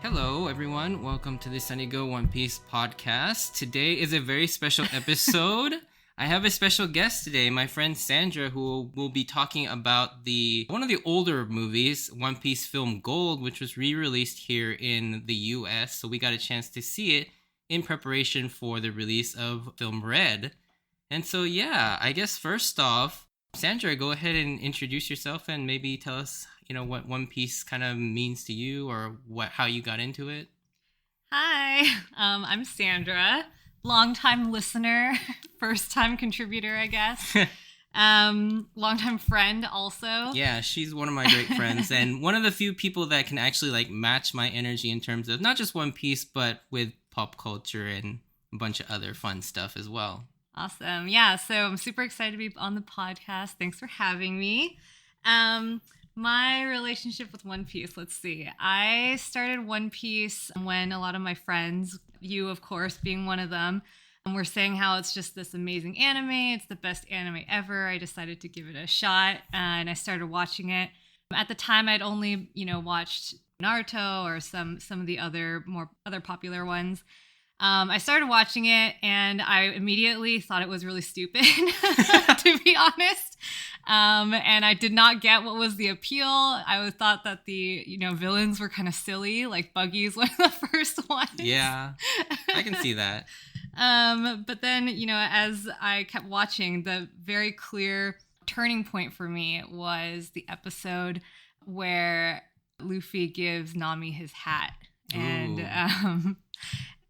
Hello, everyone. Welcome to the Sunny Go One Piece podcast. Today is a very special episode. I have a special guest today, my friend Sandra, who will be talking about one of the older movies, One Piece film Gold, which was re-released here in the US. So we got a chance to see it in preparation for the release of film Red. And so, yeah, I guess first off, Sandra, go ahead and introduce yourself and maybe tell us, what One Piece kind of means to you or how you got into it. Hi, I'm Sandra, longtime listener, first-time contributor, I guess. Longtime friend also. Yeah, she's one of my great friends and one of the few people that can actually match my energy in terms of not just One Piece, but with pop culture and a bunch of other fun stuff as well. Awesome. Yeah, so I'm super excited to be on the podcast. Thanks for having me. My relationship with One Piece, let's see. I started One Piece when a lot of my friends, you of course being one of them, were saying how it's just this amazing anime. It's the best anime ever. I decided to give it a shot and I started watching it. At the time, I'd only, watched Naruto or some of the other popular ones. I started watching it and I immediately thought it was really stupid, to be honest. And I did not get what was the appeal. I thought that the, villains were kind of silly, like Buggy's one of the first ones. Yeah, I can see that. But then, as I kept watching, the very clear turning point for me was the episode where Luffy gives Nami his hat. And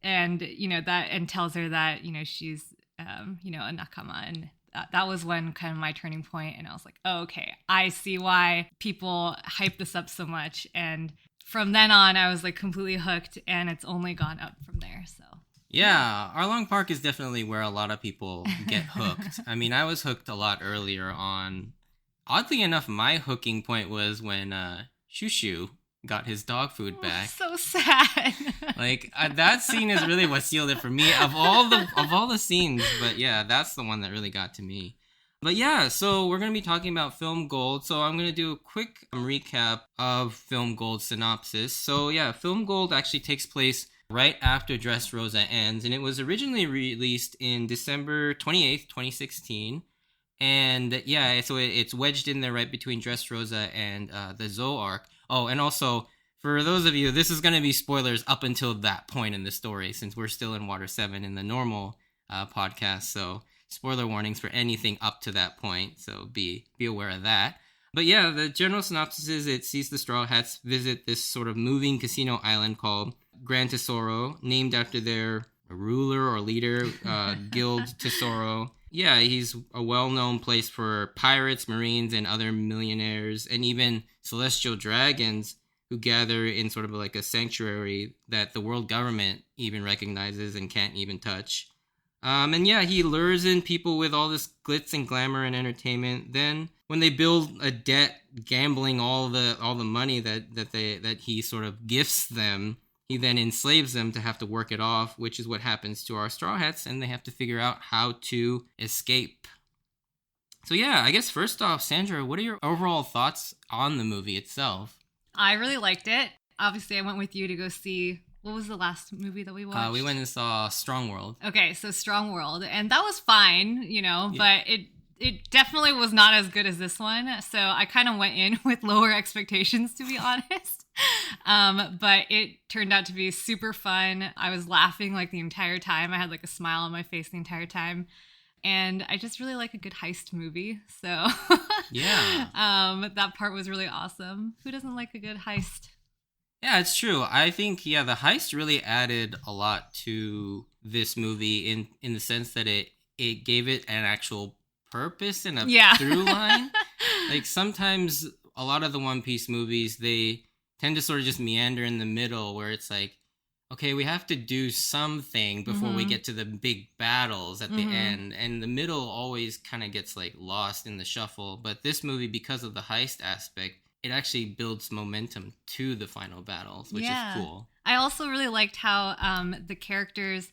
and tells her that, she's, a nakama. And that was when kind of my turning point. And I was like, oh, okay, I see why people hype this up so much. And from then on, I was completely hooked and it's only gone up from there. So yeah, Arlong Park is definitely where a lot of people get hooked. I mean, I was hooked a lot earlier on. Oddly enough, my hooking point was when Shushu got his dog food back. So sad. That scene is really what sealed it for me of all the scenes. But yeah, that's the one that really got to me. But yeah, so we're going to be talking about Film Gold. So I'm going to do a quick recap of Film Gold synopsis. So yeah, Film Gold actually takes place right after Dressrosa ends. And it was originally released in December 28th, 2016. And yeah, so it's wedged in there right between Dressrosa and the Zou arc. Oh, and also, for those of you, this is going to be spoilers up until that point in the story, since we're still in Water 7 in the normal podcast. So, spoiler warnings for anything up to that point. So, be aware of that. But yeah, the general synopsis is it sees the Straw Hats visit this sort of moving casino island called Grand Tesoro, named after their ruler or leader, Guild Tesoro. Yeah, he's a well-known place for pirates, marines, and other millionaires, and even celestial dragons who gather in sort of a sanctuary that the world government even recognizes and can't even touch. And yeah, he lures in people with all this glitz and glamour and entertainment. Then, when they build a debt, gambling all the money that he sort of gifts them, he then enslaves them to have to work it off, which is what happens to our Straw Hats, and they have to figure out how to escape. So yeah, I guess first off, Sandra, what are your overall thoughts on the movie itself? I really liked it. Obviously, I went with you to go see, what was the last movie that we watched? We went and saw Strong World. Okay, so Strong World, and that was fine, yeah. But it definitely was not as good as this one. So I kind of went in with lower expectations, to be honest. But it turned out to be super fun. I was laughing the entire time. I had a smile on my face the entire time. And I just really like a good heist movie. So yeah, that part was really awesome. Who doesn't like a good heist? Yeah, it's true. I think, the heist really added a lot to this movie in the sense that it gave it an actual purpose and a through line. Sometimes a lot of the One Piece movies, they tend to sort of just meander in the middle where it's okay, we have to do something before we get to the big battles at the end. And the middle always kind of gets lost in the shuffle. But this movie, because of the heist aspect, it actually builds momentum to the final battles, which is cool. I also really liked how the characters,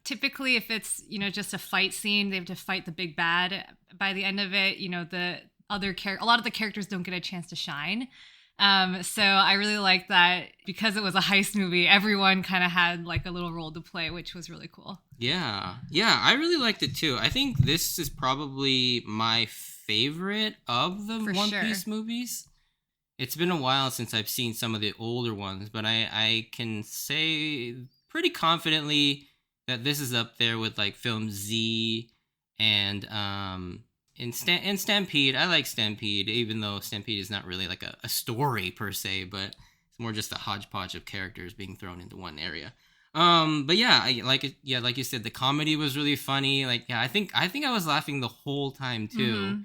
typically if it's, just a fight scene, they have to fight the big bad. By the end of it, a lot of the characters don't get a chance to shine. So I really liked that because it was a heist movie, everyone kind of had like a little role to play, which was really cool. Yeah. Yeah, I really liked it too. I think this is probably my favorite of the For One sure. Piece movies. It's been a while since I've seen some of the older ones, but I can say pretty confidently that this is up there with like Film Z and and Stampede. I like Stampede, even though Stampede is not really like a story per se, but it's more just a hodgepodge of characters being thrown into one area. But yeah, I like it. Yeah, like you said, the comedy was really funny. Like, yeah, I think I was laughing the whole time too. Mm-hmm.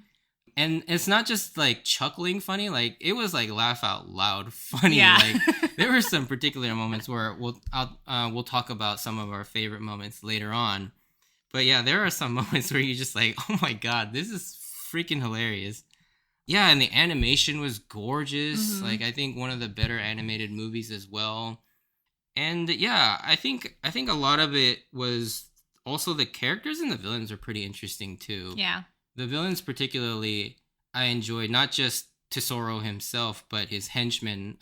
And it's not just like chuckling funny, like it was like laugh out loud funny. Yeah. Like there were some particular moments where we'll talk about some of our favorite moments later on. But yeah, there are some moments where you're just like, oh my god, this is freaking hilarious. Yeah, and the animation was gorgeous. Mm-hmm. Like I think one of the better animated movies as well. And yeah, I think a lot of it was also the characters and the villains are pretty interesting too. Yeah. The villains particularly I enjoyed, not just Tesoro himself, but his henchmen,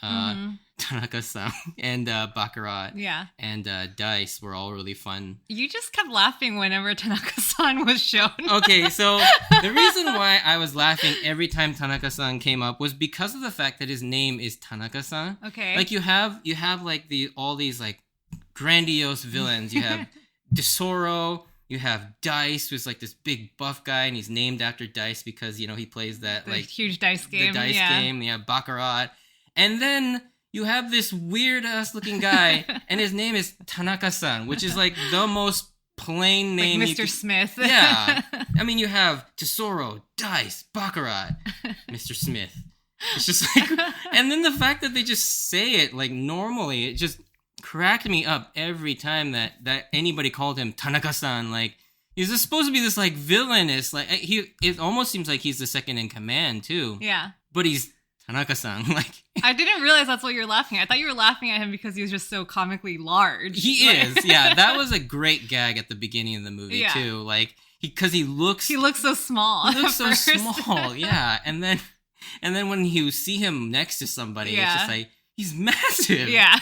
Tanaka-san and Baccarat Yeah. and Dice were all really fun. You just kept laughing whenever Tanaka-san was shown. Okay, so the reason why I was laughing every time Tanaka-san came up was because of the fact that his name is Tanaka-san. Okay. Like you have like all these like grandiose villains. You have Tesoro. You have Dice, who's like this big buff guy, and he's named after Dice because, you know, he plays that the like huge dice game. The dice game. You have Baccarat. And then you have this weird ass looking guy, and his name is Tanaka-san, which is like the most plain name. Like Mr. Smith. Yeah. I mean, you have Tesoro, Dice, Baccarat, Mr. Smith. It's just like, and then the fact that they just say it like normally, it just cracked me up every time that anybody called him Tanaka-san. Like, he's just supposed to be this like villainous, like it almost seems like he's the second in command too. Yeah. But he's Tanaka-san. Like, I didn't realize that's what you were laughing at. I thought you were laughing at him because he was just so comically large. He is. Yeah, that was a great gag at the beginning of the movie too. Like, because he looks so small. He looks so small. Yeah, and then when you see him next to somebody, it's just like he's massive. Yeah.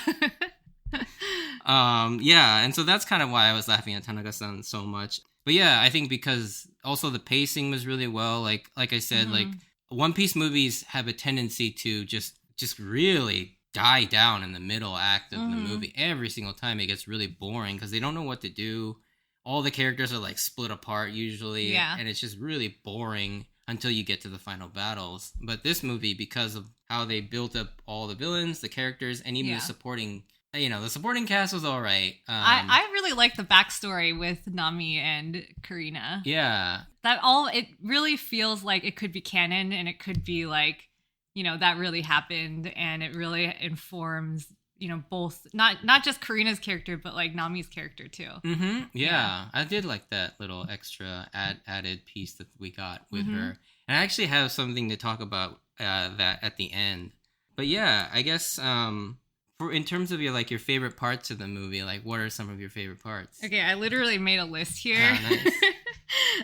Yeah, and so that's kind of why I was laughing at Tanaka-san so much. But yeah, I think because also the pacing was really well. Like I said, like One Piece movies have a tendency to just really die down in the middle act of the movie. Every single time it gets really boring because they don't know what to do. All the characters are like split apart usually, and it's just really boring until you get to the final battles. But this movie, because of how they built up all the villains, the characters, and even the supporting, the supporting cast was all right. I really like the backstory with Nami and Karina. Yeah. It really feels like it could be canon and it could be like, that really happened, and it really informs, both, not just Karina's character, but like Nami's character too. Mm-hmm. Yeah. I did like that little extra added piece that we got with her. And I actually have something to talk about that at the end. But yeah, I guess in terms of your favorite parts of the movie, like what are some of your favorite parts? Okay, I literally made a list here. Oh, nice.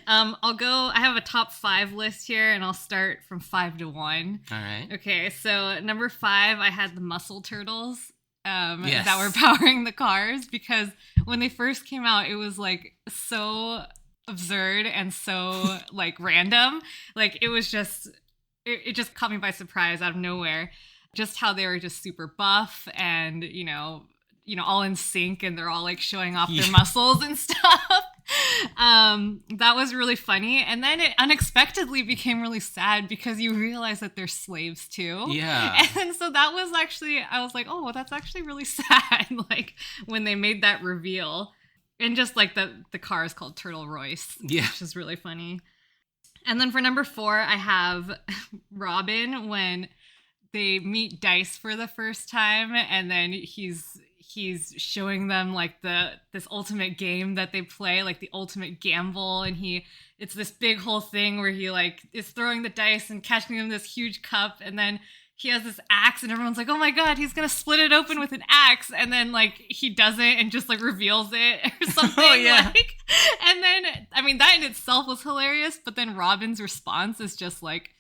I have a top 5 list here, and I'll start from 5 to 1. All right. Okay, so number 5, I had the muscle turtles yes. that were powering the cars, because when they first came out, it was like so absurd and so like random. Like it was just, it just caught me by surprise out of nowhere. Just how they were just super buff and, all in sync, and they're all like showing off their muscles and stuff. That was really funny. And then it unexpectedly became really sad because you realize that they're slaves too. Yeah. And so that was actually, I was like, oh, that's actually really sad. Like when they made that reveal. And just like the car is called Turtle Royce. Yeah. Which is really funny. And then for number 4, I have Robin when they meet Dice for the first time, and then he's showing them like this ultimate game that they play, like the ultimate gamble, and it's this big whole thing where he like is throwing the dice and catching them in this huge cup, and then he has this axe, and everyone's like, oh my god, he's gonna split it open with an axe, and then like he doesn't and just like reveals it or something. Oh, yeah. And then I mean that in itself was hilarious, but then Robin's response is just like,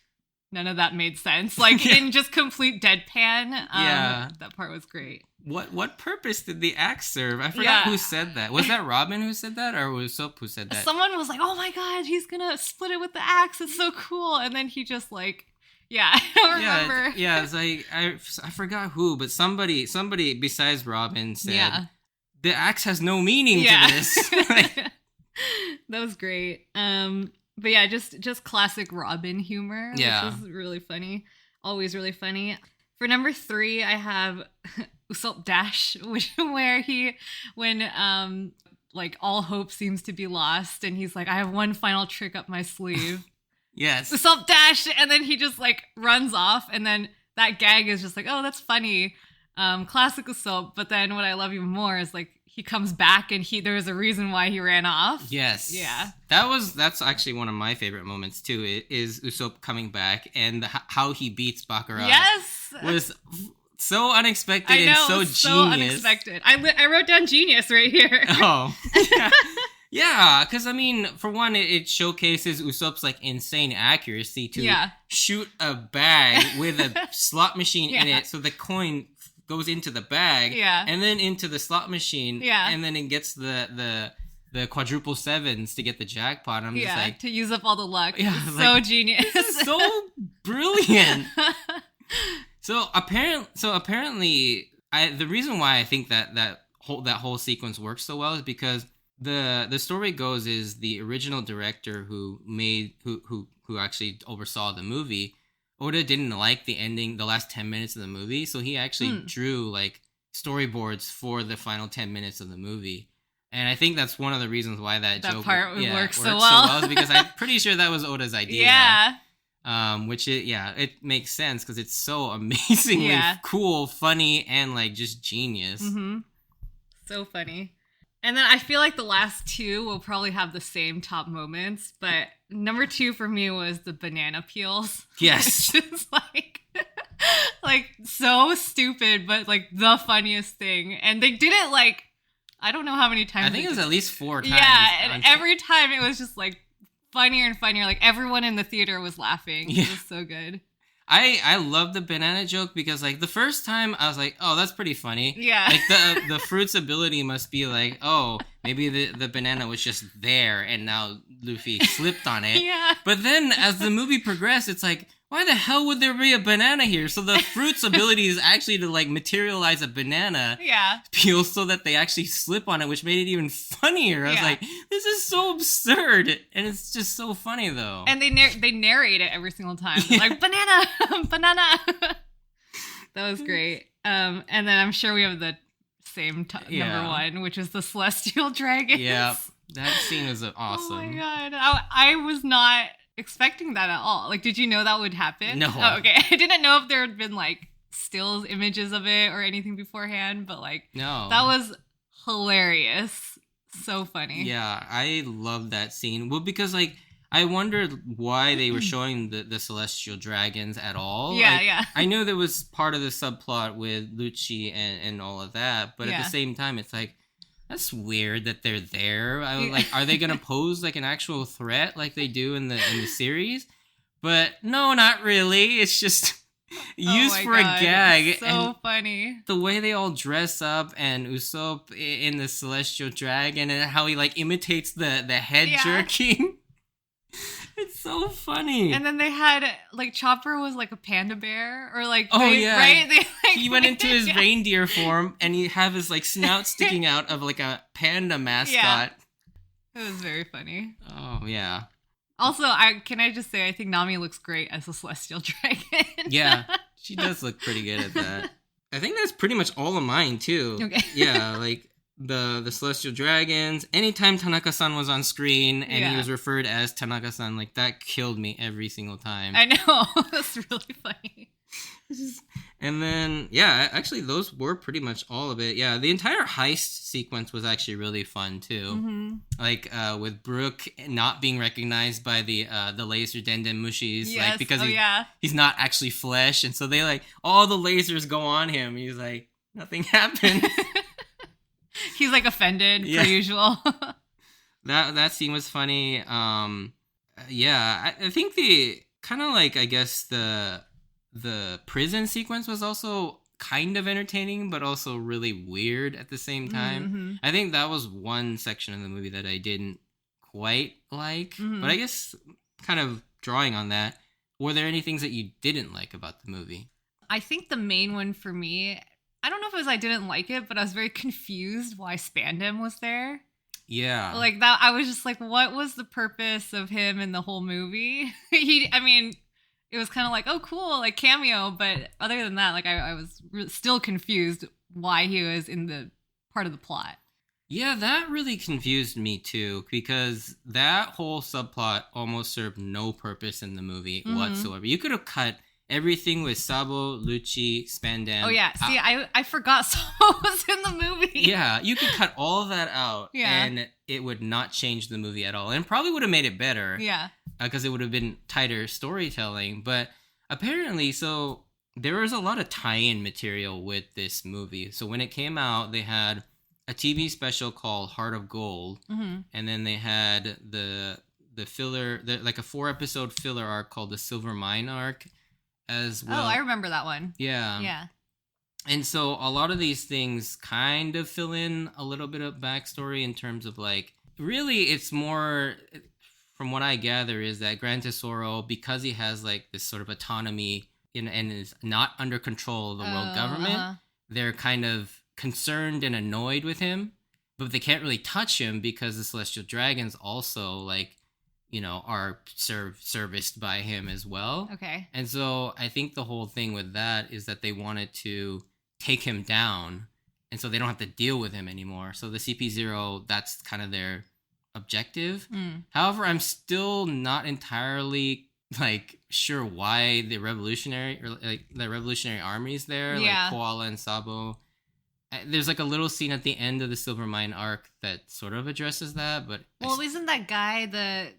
none of that made sense. Like in just complete deadpan. Yeah. That part was great. What purpose did the axe serve? I forgot who said that. Was that Robin who said that, or was Usopp who said that? Someone was like, "Oh my god, he's gonna split it with the axe. It's so cool." And then he just like, I don't remember. Yeah, it's like I forgot who, but somebody besides Robin said, the axe has no meaning to this. That was great. But yeah, just classic Robin humor, which is really funny. Always really funny. For number 3, I have Usopp Dash, when like all hope seems to be lost, and he's like, I have one final trick up my sleeve. Yes. Usopp Dash, and then he just like runs off, and then that gag is just like, oh, that's funny. Classic Usopp. But then what I love even more is like he comes back and there's a reason why he ran off. Yes. Yeah. That's actually one of my favorite moments too. It is Usopp coming back and how he beats Baccarat. Yes. Was so unexpected and so genius. So unexpected. I wrote down genius right here. Oh. Yeah, because I mean, for one, it showcases Usopp's like insane accuracy to shoot a bag with a slot machine in it, so the coin goes into the bag, and then into the slot machine, and then it gets the quadruple sevens to get the jackpot. I'm just like, to use up all the luck. Yeah, so genius. This is so brilliant. So apparently, the reason why I think that whole sequence works so well is because the story goes is the original director who actually oversaw the movie, Oda didn't like the ending, the last 10 minutes of the movie, so he actually drew like storyboards for the final 10 minutes of the movie. And I think that's one of the reasons why that joke part works so well. Is because I'm pretty sure that was Oda's idea. Yeah. It makes sense because it's so amazingly cool, funny, and like just genius. Mm-hmm. So funny. And then I feel like the last 2 will probably have the same top moments, but number 2 for me was the banana peels. Yes. Which is like so stupid, but like the funniest thing. And they did it like, I don't know how many times. I think it was at least 4 times. Yeah, and every time it was just like funnier and funnier. Like everyone in the theater was laughing. Yeah. It was so good. I love the banana joke because like the first time I was like, oh, that's pretty funny. Yeah. Like the fruit's ability must be like, oh, maybe the banana was just there and now Luffy slipped on it. Yeah. But then as the movie progressed, it's like, why the hell would there be a banana here? So the fruit's ability is actually to like materialize a banana peel so that they actually slip on it, which made it even funnier. I was like, this is so absurd. And it's just so funny though. And they narrate it every single time. Like, banana, banana. That was great. And then I'm sure we have the same number 1, which is the celestial dragons. Yeah, that scene was awesome. Oh my god. I was not expecting that at all. Like, did you know that would happen? No. Oh, okay. I didn't know if there had been like stills images of it or anything beforehand, but like, no, that was hilarious. So funny. Yeah, I love that scene. Well, because like I wondered why they were showing the celestial dragons at all. Yeah. I know there was part of the subplot with Lucci and all of that, but at the same time, it's like, that's weird that they're there. I was like, are they gonna pose like an actual threat like they do in the series? But no, not really. It's just used for a gag. So funny. The way they all dress up and Usopp in the celestial dragon and how he like imitates the head jerking. It's so funny. And then they had, like, Chopper was like a panda bear, or like, right? They, like, he went into his reindeer form, and he have his like snout sticking out of like a panda mascot. It was very funny. Oh yeah. Also, can I just say I think Nami looks great as a celestial dragon. Yeah, she does look pretty good at that. I think that's pretty much all of mine too. Okay. Yeah, like the celestial dragons. Anytime Tanaka-san was on screen and he was referred as Tanaka-san, like that killed me every single time. I know. That's really funny. And then, actually those were pretty much all of it. Yeah, the entire heist sequence was actually really fun too. Mm-hmm. Like with Brook not being recognized by the laser Denden Mushis, like because he's not actually flesh, and so they like all the lasers go on him. He's like, nothing happened. He's like offended per usual. That scene was funny. I think the kind of like, I guess the prison sequence was also kind of entertaining, but also really weird at the same time. Mm-hmm. I think that was one section of the movie that I didn't quite like. Mm-hmm. But I guess kind of drawing on that, were there any things that you didn't like about the movie? I think the main one for me, I don't know if it was I didn't like it, but I was very confused why Spandam was there. Yeah. Like that, I was just like, what was the purpose of him in the whole movie? It was kind of like, oh, cool, like cameo. But other than that, like I was still confused why he was in the part of the plot. Yeah, that really confused me too, because that whole subplot almost served no purpose in the movie whatsoever. You could have cut everything with Sabo, Lucci, Spandam. Oh yeah, see, I forgot Sabo was in the movie. Yeah, you could cut all of that out, Yeah. and it would not change the movie at all, and probably would have made it better. Yeah. Because it would have been tighter storytelling. But apparently, so there was a lot of tie-in material with this movie. So when it came out, they had a TV special called Heart of Gold, and then they had the filler, like a 4-episode filler arc called the Silver Mine arc as well. Oh, I remember that one. Yeah. Yeah. And so a lot of these things kind of fill in a little bit of backstory in terms of like, really it's more, from what I gather, is that Gran Tesoro, because he has like this sort of autonomy and is not under control of the world government, they're kind of concerned and annoyed with him, but they can't really touch him because the Celestial Dragons also like, you know, are serviced by him as well. Okay. And so I think the whole thing with that is that they wanted to take him down, and so they don't have to deal with him anymore. So the CP0, that's kind of their objective. However, I'm still not entirely like sure why the revolutionary army is there, like Koala and Sabo. There's like a little scene at the end of the Silver Mine arc that sort of addresses that, but isn't that guy the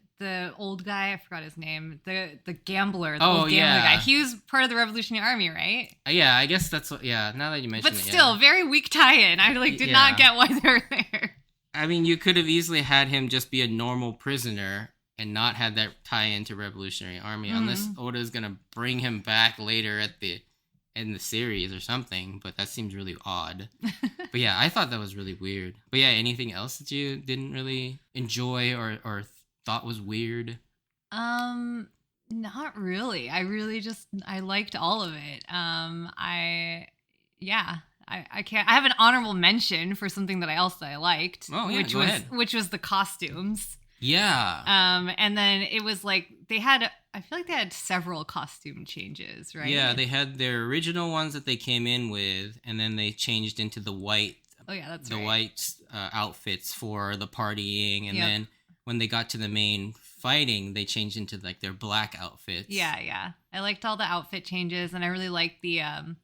old guy? I forgot his name. The gambler. Old gambler guy. He was part of the Revolutionary Army, right? Yeah, I guess that's what. Yeah, now that you mention it. But still, very weak tie-in. I did not get why they're there. I mean, you could have easily had him just be a normal prisoner and not had that tie into Revolutionary Army, unless Oda's gonna bring him back later in the series or something. But that seems really odd. But yeah, I thought that was really weird. But yeah, anything else that you didn't really enjoy or thought was weird? Not really. I liked all of it. I can't. I have an honorable mention for something that I liked. Oh yeah, go ahead. Which was the costumes. Yeah. And then it was like I feel like they had several costume changes, right? Yeah, they had their original ones that they came in with, and then they changed into the white. Oh yeah, that's the right. white outfits for the partying, and then when they got to the main fighting, they changed into like their black outfits. Yeah. I liked all the outfit changes, and I really liked the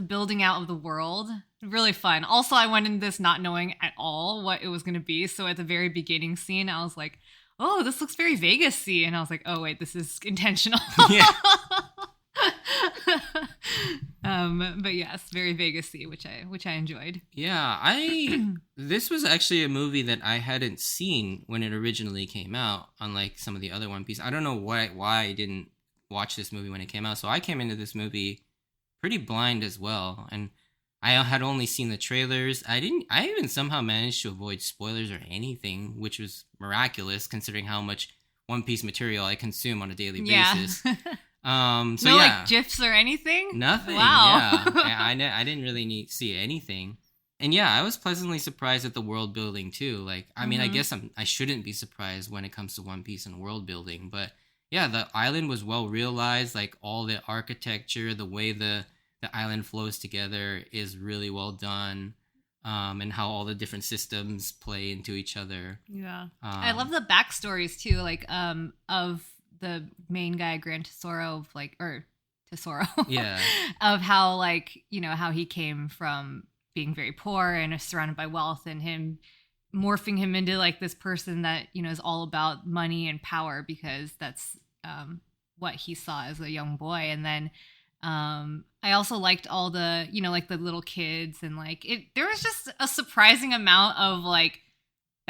building out of the world. Really fun. Also, I went into this not knowing at all what it was going to be. So at the very beginning scene, I was like, oh, this looks very Vegas-y. And I was like, oh, wait, this is intentional. Yeah. But yes, very Vegas-y, which I enjoyed. Yeah, this was actually a movie that I hadn't seen when it originally came out, unlike some of the other One Piece. I don't know why I didn't watch this movie when it came out. So I came into this movie pretty blind as well, and I had only seen the trailers. I even somehow managed to avoid spoilers or anything, which was miraculous considering how much One Piece material I consume on a daily basis. No, like GIFs or anything? Nothing. Wow. Yeah. I didn't really see anything. And yeah, I was pleasantly surprised at the world building too. Like, I mean, I guess I shouldn't be surprised when it comes to One Piece and world building, but yeah, the island was well realized. Like all the architecture, the way the island flows together is really well done, and how all the different systems play into each other. Yeah, I love the backstories too, like of the main guy, Gran Tesoro, Tesoro. Yeah, of how how he came from being very poor and surrounded by wealth, and him morphing him into like this person that is all about money and power because that's what he saw as a young boy. And then I also liked all the like the little kids, and like there was just a surprising amount of like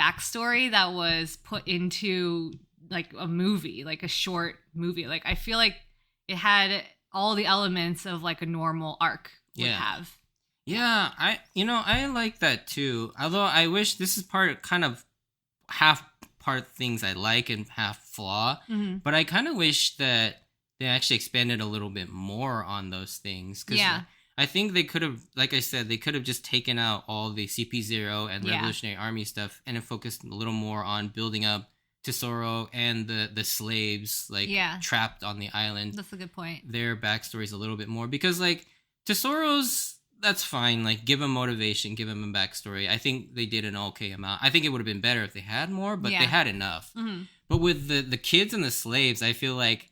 backstory that was put into like a movie, like a short movie. Like I feel like it had all the elements of like a normal arc would have. Yeah, I like that too. Although I wish this is kind of half part things I like and half flaw. Mm-hmm. But I kind of wish that they actually expanded a little bit more on those things. Cause I think they could have, like I said, they could have just taken out all the CP0 and Revolutionary Army stuff and it focused a little more on building up Tesoro and the slaves trapped on the island. That's a good point. Their backstories a little bit more because like Tesoro's, that's fine. Like give him motivation, give him a backstory. I think they did an okay amount. I think it would have been better if they had more, but they had enough. Mm-hmm. But with the kids and the slaves, I feel like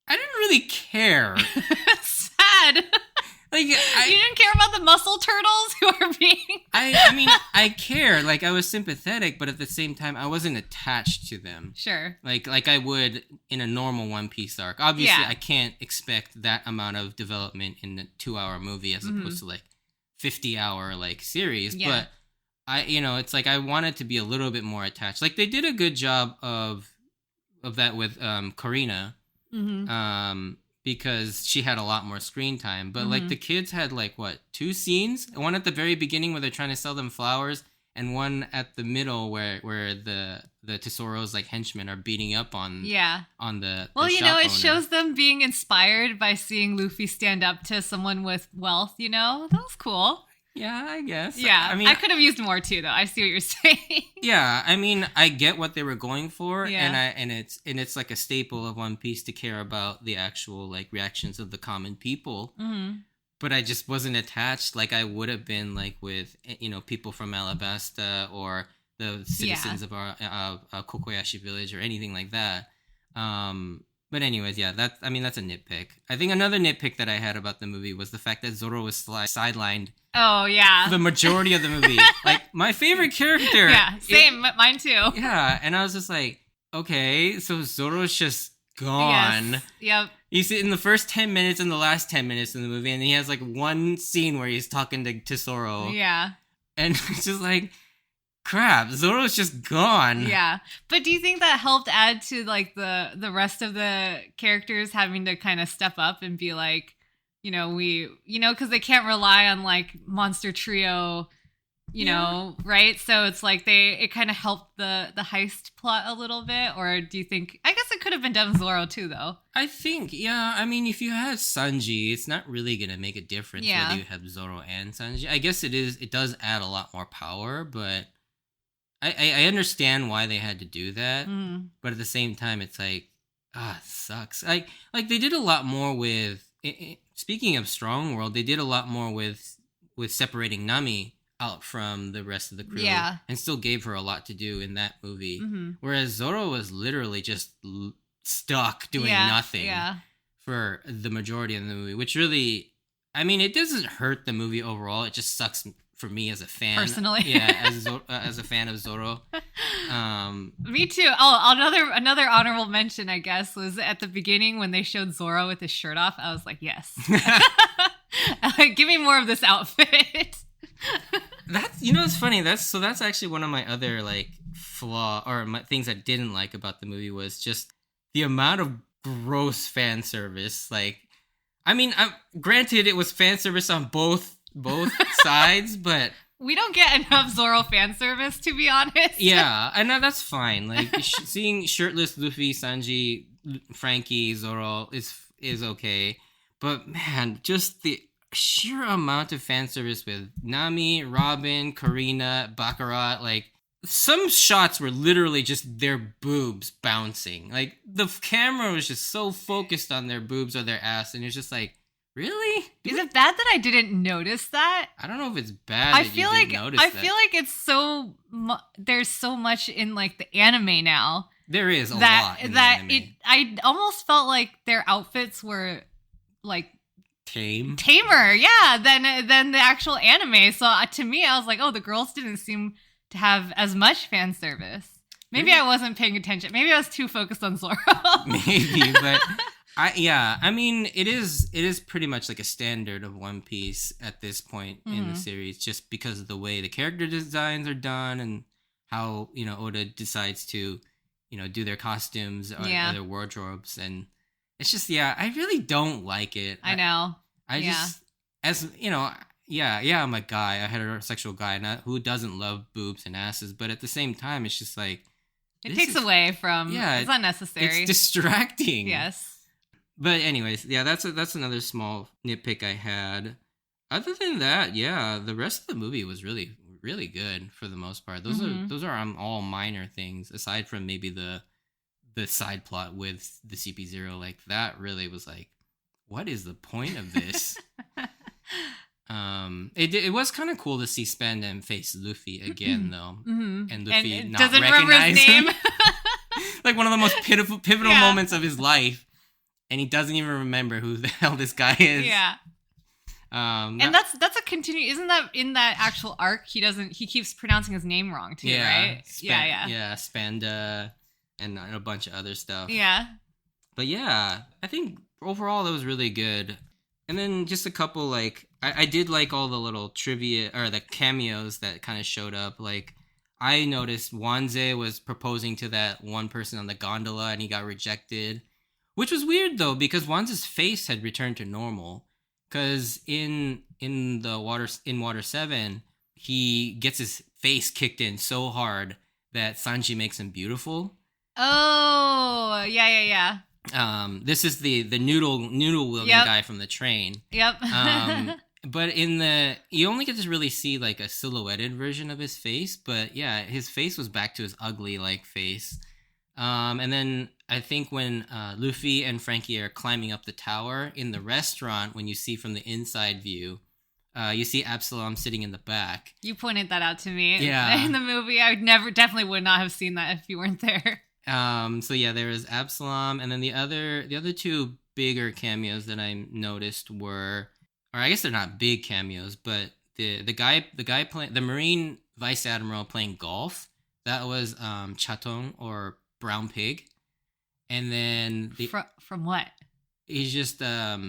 I didn't really care. Sad. Like you didn't care about the muscle turtles who are being. I mean, I care. Like I was sympathetic, but at the same time, I wasn't attached to them. Sure. Like I would in a normal One Piece arc. Obviously, I can't expect that amount of development in a 2-hour movie as opposed to like 50-hour like series. Yeah. But it's like I wanted to be a little bit more attached. Like they did a good job of that with Karina. Mm-hmm. Because she had a lot more screen time. But, like, the kids had, like, 2 scenes? One at the very beginning where they're trying to sell them flowers, and one at the middle where the Tesoro's, like, henchmen are beating up on the Well, the shop it owner. shows them being inspired by seeing Luffy stand up to someone with wealth, That was cool. Yeah, I guess. Yeah, I mean, I could have used more, too, though. I see what you're saying. Yeah, I mean, I get what they were going for, yeah. and it's like a staple of One Piece to care about the actual like reactions of the common people. Mm-hmm. But I just wasn't attached like I would have been like with people from Alabasta or the citizens of our Kokoyashi village or anything like that. But anyways, that's a nitpick. I think another nitpick that I had about the movie was the fact that Zoro was sidelined. Oh, yeah. The majority of the movie. Like, my favorite character. Yeah, same. Mine too. Yeah, and I was just like, okay, so Zoro's just gone. Yes. Yep. You see in the first 10 minutes and the last 10 minutes in the movie, and he has, like, one scene where he's talking to Zoro. Yeah. And it's just like, crap, Zoro's just gone. Yeah. But do you think that helped add to, like, the rest of the characters having to kind of step up and be like, because they can't rely on like Monster Trio, right? So it's like it kind of helped the heist plot a little bit. Or do you think, I guess it could have been done with Zoro too, though. I think, I mean, if you had Sanji, it's not really going to make a difference whether you have Zoro and Sanji. I guess it does add a lot more power, but I understand why they had to do that. Mm. But at the same time, it's like, it sucks. Like they did a lot more with... Speaking of Strong World, they did a lot more with separating Nami out from the rest of the crew, and still gave her a lot to do in that movie. Mm-hmm. Whereas Zoro was literally just stuck doing nothing for the majority of the movie, which really, I mean, it doesn't hurt the movie overall. It just sucks for me as a fan, personally. As a fan of Zoro. Me too. Oh, another honorable mention, I guess, was at the beginning when they showed Zoro with his shirt off. I was like, yes, give me more of this outfit. That's it's funny. That's actually one of my other like flaw or things I didn't like about the movie was just the amount of gross fan service. Like, I mean, granted, it was fan service on both sides, but we don't get enough Zoro fan service, to be honest. Yeah, and that's fine. Like seeing shirtless Luffy, Sanji, Frankie, Zoro is okay, but man, just the sheer amount of fan service with Nami, Robin, Karina, Baccarat, like some shots were literally just their boobs bouncing. Like the camera was just so focused on their boobs or their ass, and it's just like, really? Is it bad that I didn't notice that? I don't know if it's bad that you didn't notice that. I feel like it's so... there's so much in, like, the anime now. There is a lot in the anime. I almost felt like their outfits were, like... tamer, yeah, than the actual anime. So to me, I was like, oh, the girls didn't seem to have as much fan service. Maybe I wasn't paying attention. Maybe I was too focused on Zoro. Maybe, but... I mean, it is pretty much like a standard of One Piece at this point in the series, just because of the way the character designs are done and how, Oda decides to, do their costumes or Yeah. their wardrobes, and it's just I really don't like it. I know. I Yeah. just as I'm a guy, a heterosexual guy, who doesn't love boobs and asses, but at the same time, it's just like It this takes is- away from. Yeah, It's unnecessary. It's distracting. Yes. But anyways, that's another small nitpick I had. Other than that, the rest of the movie was really, really good for the most part. Those are all minor things aside from maybe the side plot with the CP0. Like that really was like, what is the point of this? It was kind of cool to see Spandam face Luffy again though, and Luffy not doesn't remember recognize his name. him. Like one of the most pivotal moments of his life, and he doesn't even remember who the hell this guy is. Yeah. And that's a continue. Isn't that in that actual arc? He keeps pronouncing his name wrong too, right? Yeah, Spanda, and a bunch of other stuff. Yeah. But yeah, I think overall it was really good. And then just a couple like I did like all the little trivia or the cameos that kind of showed up. Like I noticed Wanze was proposing to that one person on the gondola and he got rejected, which was weird though because Wanze's face had returned to normal. Because in Water 7, he gets his face kicked in so hard that Sanji makes him beautiful. Oh, yeah. This is the noodle wielding guy from the train. Yep. But you only get to really see like a silhouetted version of his face. But yeah, his face was back to his ugly like face. And then I think when Luffy and Frankie are climbing up the tower in the restaurant, when you see from the inside view, you see Absalom sitting in the back. You pointed that out to me. Yeah. In the movie, I definitely would not have seen that if you weren't there. So yeah, there was Absalom, and then the other two bigger cameos that I noticed were, or I guess they're not big cameos, but the guy playing the Marine Vice Admiral playing golf, that was Chatong or Brown Pig. And then from what? He's just a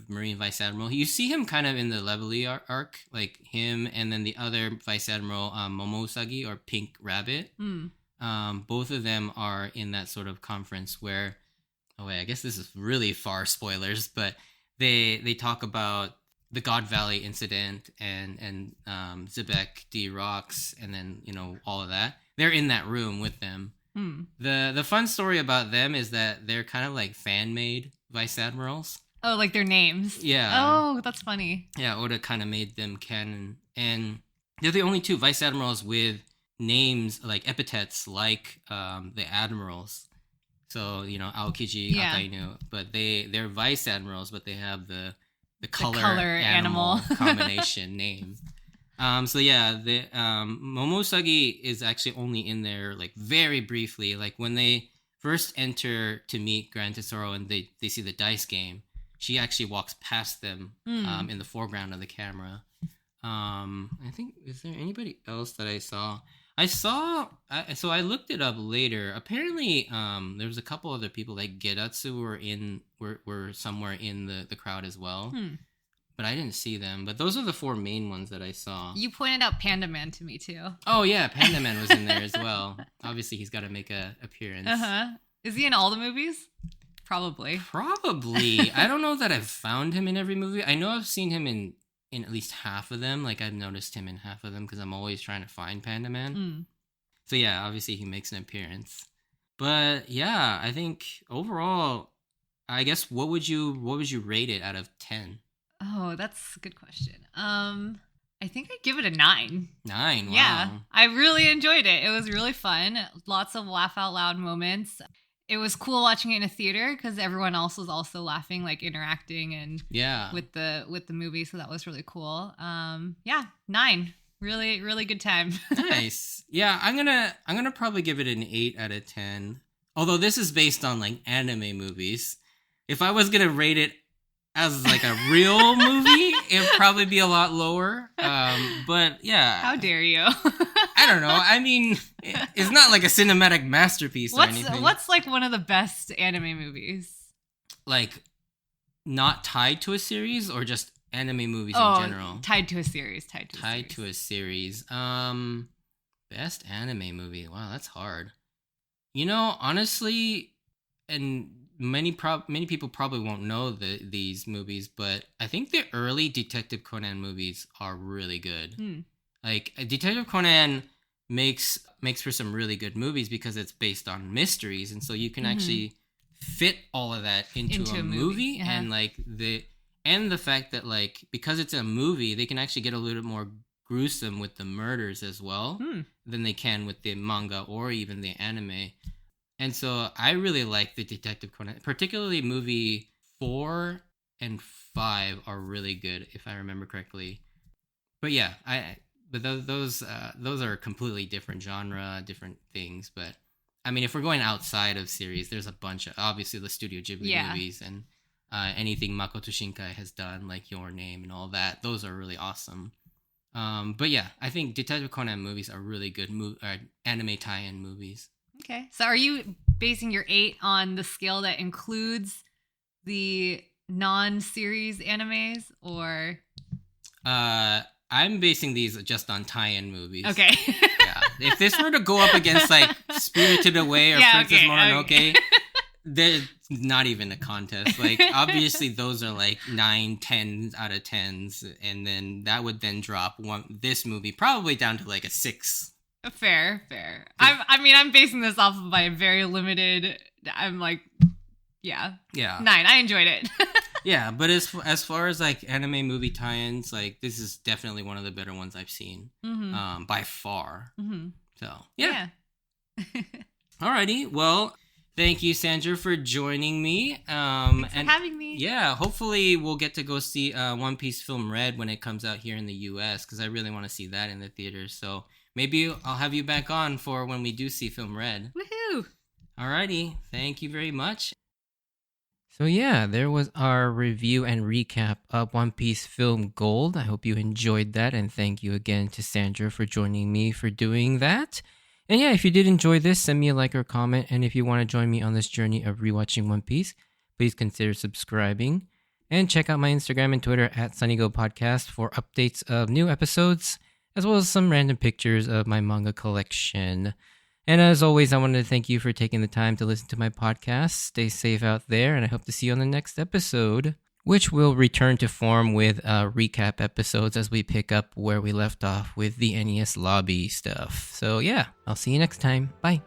Marine Vice Admiral. You see him kind of in the Levely arc, like him, and then the other Vice Admiral, Momosagi or Pink Rabbit. Both of them are in that sort of conference where, I guess this is really far spoilers, but they talk about the God Valley incident and Zebek D Rocks, and then all of that. They're in that room with them. The fun story about them is that they're kind of like fan-made Vice Admirals. Oh, like their names? Yeah. Oh, that's funny. Yeah, Oda kind of made them canon. And they're the only two Vice Admirals with names, like epithets, like the Admirals. So, Aokiji, Akainu. But they're Vice Admirals, but they have the color animal combination name. So yeah, the Momosagi is actually only in there like very briefly. Like when they first enter to meet Grand Tesoro and they see the dice game, she actually walks past them in the foreground of the camera. I think, is there anybody else that I saw? So I looked it up later. Apparently, there was a couple other people like Gedatsu were somewhere in the crowd as well. But I didn't see them. But those are the four main ones that I saw. You pointed out Panda Man to me, too. Oh, yeah. Panda Man was in there as well. Obviously, he's got to make an appearance. Uh-huh. Is he in all the movies? Probably. I don't know that I've found him in every movie. I know I've seen him in at least half of them. Like, I've noticed him in half of them because I'm always trying to find Panda Man. So, yeah, obviously, he makes an appearance. But, yeah, I think overall, I guess, what would you rate it out of 10? Oh, that's a good question. I think I'd give it a 9. 9, wow. Yeah, I really enjoyed it. It was really fun. Lots of laugh out loud moments. It was cool watching it in a theater because everyone else was also laughing, like interacting and with the movie. So that was really cool. 9. Really, really good time. Nice. Yeah, I'm gonna probably give it an 8 out of 10. Although this is based on like anime movies. If I was gonna rate it as like a real movie, it'd probably be a lot lower. But yeah. How dare you? I don't know. I mean, it's not like a cinematic masterpiece or anything. What's like one of the best anime movies? Like, not tied to a series or just anime movies in general? Tied to a series. Tied to a series. Best anime movie. Wow, that's hard. Honestly, and many people probably won't know these movies, but I think the early Detective Conan movies are really good. Hmm. Like Detective Conan makes for some really good movies because it's based on mysteries, and so you can actually fit all of that into a movie. Uh-huh. And the fact that like because it's a movie, they can actually get a little bit more gruesome with the murders as well than they can with the manga or even the anime. And so I really like the Detective Conan, particularly movie 4 and 5 are really good if I remember correctly. But yeah, those are completely different genre, different things. But I mean, if we're going outside of series, there's a bunch of obviously the Studio Ghibli movies and anything Makoto Shinkai has done, like Your Name and all that. Those are really awesome. But yeah, I think Detective Conan movies are really good anime tie-in movies. Okay. So are you basing your 8 on the scale that includes the non-series animes or? I'm basing these just on tie-in movies. Okay. Yeah. If this were to go up against like Spirited Away or Princess Mononoke, they're not even a contest. Like obviously those are like 9, 10 out of 10s, and then that would then drop this movie probably down to like a 6. Fair. I'm basing this off of my very limited. I'm like, yeah, 9. I enjoyed it. Yeah, but as far as like anime movie tie-ins, like this is definitely one of the better ones I've seen, by far. So yeah. Alrighty, well, thank you, Sandra, for joining me. Thanks for having me. Yeah, hopefully we'll get to go see One Piece Film Red when it comes out here in the U.S. because I really want to see that in the theaters. So maybe I'll have you back on for when we do see Film Red. Woohoo! Alrighty, thank you very much. So yeah, there was our review and recap of One Piece Film Gold. I hope you enjoyed that, and thank you again to Sandra for joining me for doing that. And yeah, if you did enjoy this, send me a like or comment, and if you want to join me on this journey of rewatching One Piece, please consider subscribing. And check out my Instagram and Twitter at SunnyGoPodcast for updates of new episodes, as well as some random pictures of my manga collection. And as always, I wanted to thank you for taking the time to listen to my podcast. Stay safe out there, and I hope to see you on the next episode, which will return to form with recap episodes as we pick up where we left off with the NES lobby stuff. So yeah, I'll see you next time. Bye.